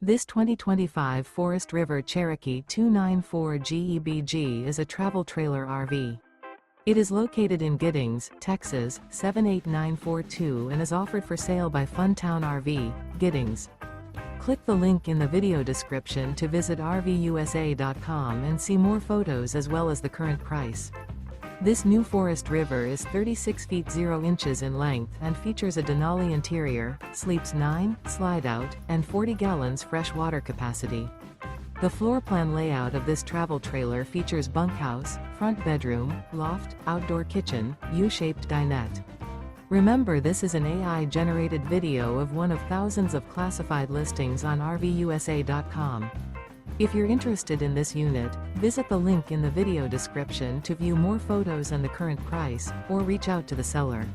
This 2025 Forest River Cherokee 294 GEBG is a travel trailer RV. It is located in Giddings, Texas, 78942 and is offered for sale by Funtown RV, Giddings. Click the link in the video description to visit RVUSA.com and see more photos as well as the current price. This new Forest River is 36 feet 0 inches in length and features a DENALI interior, sleeps 9, Slideout, and 40 gallons fresh water capacity. The floor plan layout of this travel trailer features bunkhouse, front bedroom, loft, outdoor kitchen, U-shaped dinette. Remember, this is an AI-generated video of one of thousands of classified listings on RVUSA.com. If you're interested in this unit, visit the link in the video description to view more photos and the current price, or reach out to the seller.